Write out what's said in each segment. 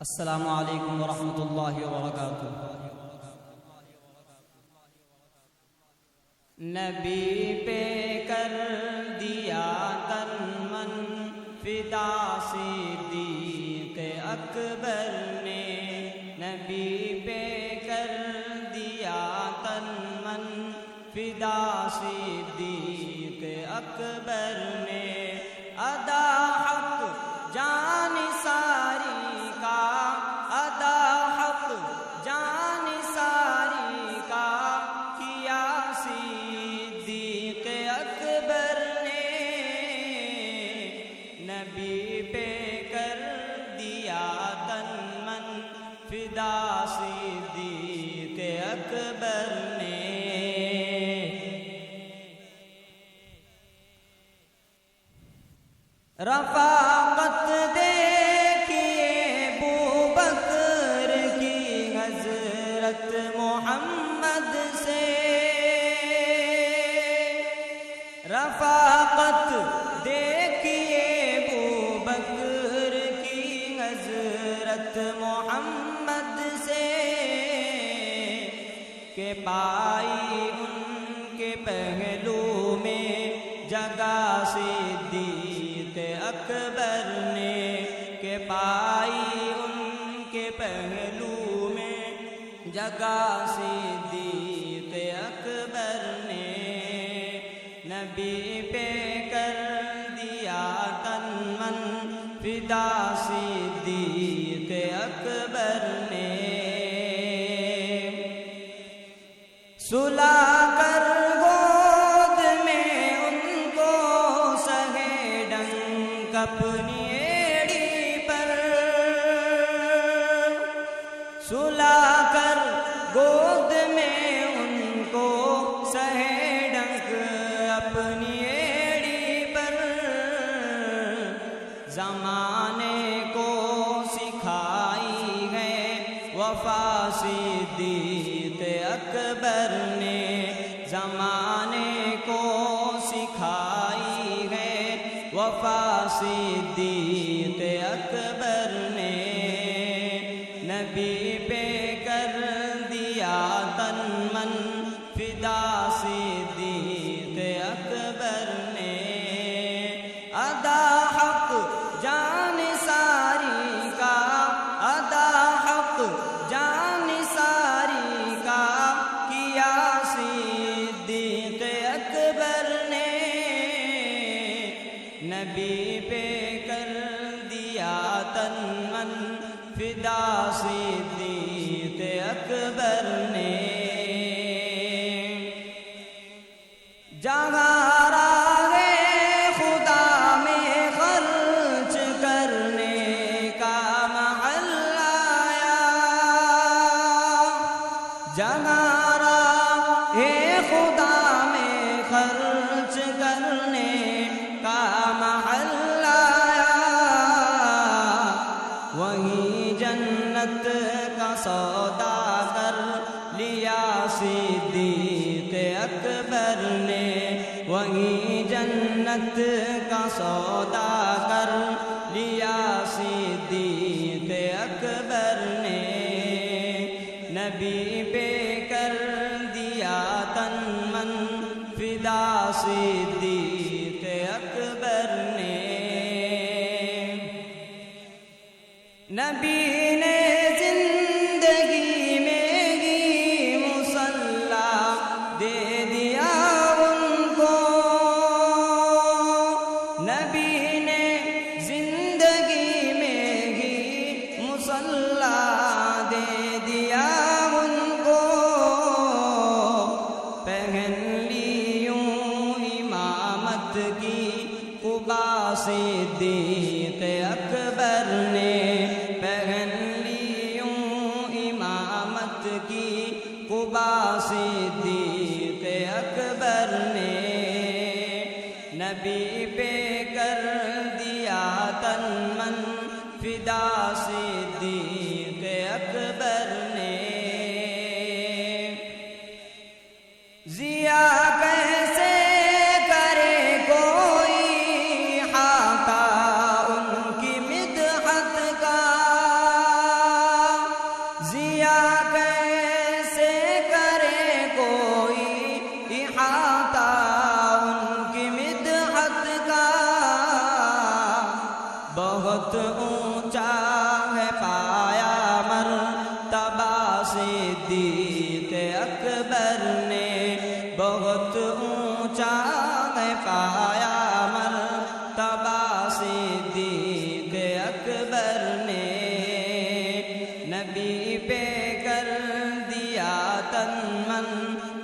السلام علیکم ورحمۃ اللہ وبرکاتہ۔ نبی پہ کر دیا تن من فدا صدیق اکبر نے، نبی پہ کر دیا تن من فدا صدیق اکبر نے، ادا حق جان ساری کا، ادا حق جان ساری کا کیا صدیق اکبر نے، نبی پہ کر دیا تن من فدا صدیق اکبر نے۔ رفاقت دیکھیے ابوبکر کی حضرت محمد سے، رفاقت دیکھیے ابوبکر کی حضرت محمد سے، کہ پائی ان کے پہلو میں جگہ صدیق اکبر نے، کہ پائی ان کے پہلو میں جگہ صدیق اکبر نے، نبی پہ کر دیا تن من فدا صدیق اکبر نے، سلا کر گود میں ان کو سہے ڈنک اپنی ایڑی پر، سلا کر گود میں ان کو سہے ڈنک اپنی ایڑی پر، زمانے کو سکھائی ہے وفا صدیق اکبر نے، زمانے کو سکھائی ہے وفا صدیق اکبر نے، نبی پہ کر دیا تن من فدا صدیق اکبر نے، ادا حق جان ساری کا، ادا حق جان ساری کا کیا صدیق اکبر نے، نبی پہ کر دیا تن من فدا صدیق اکبر نے، جہاں راہ خدا میں خرچ کرنے کا محل آیا، جہاں راہ خدا میں خرچ کرنے کا محل آیا، وہیں جنت کا سودا کر لیا صدیق اکبر نے، وہیں جنت کا سودا کر لیا صدیق اکبر نے، نبی پہ کر دیا تن من فدا صدیق اکبر نے، نبی نے زندگی میں ہی مصلی دے دیا ان کو، نبی نے زندگی میں ہی مصلی دے دیا ان کو، پہن لی یوں امامت کی قبا صدیق اکبر نے، پہن لی یوں امامت کی قبا صدیق اکبر نے، نبی پہ کر دیا تن من فدا صدیق اکبر نے، ضیا کیسے کرے کوئی خاکہ ان کی مدحت کا، اکبر نے نبی پہ کر دیا تن من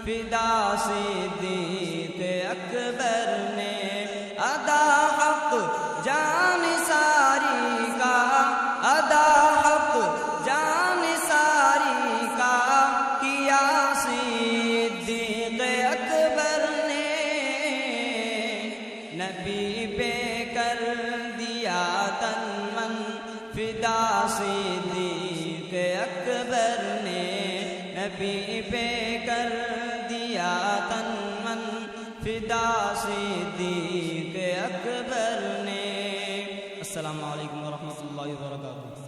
فدا صدیق اکبر نے ادا حق جان ساری کا ادا حق جان ساری کا کیا صدیق اکبر نے نبی پہ کر دیا تن من فدا صدیق اکبر نے نبی پہ کر دیا تن من فدا صدیق اکبر نے۔ السلام علیکم ورحمۃ اللہ وبرکاتہ۔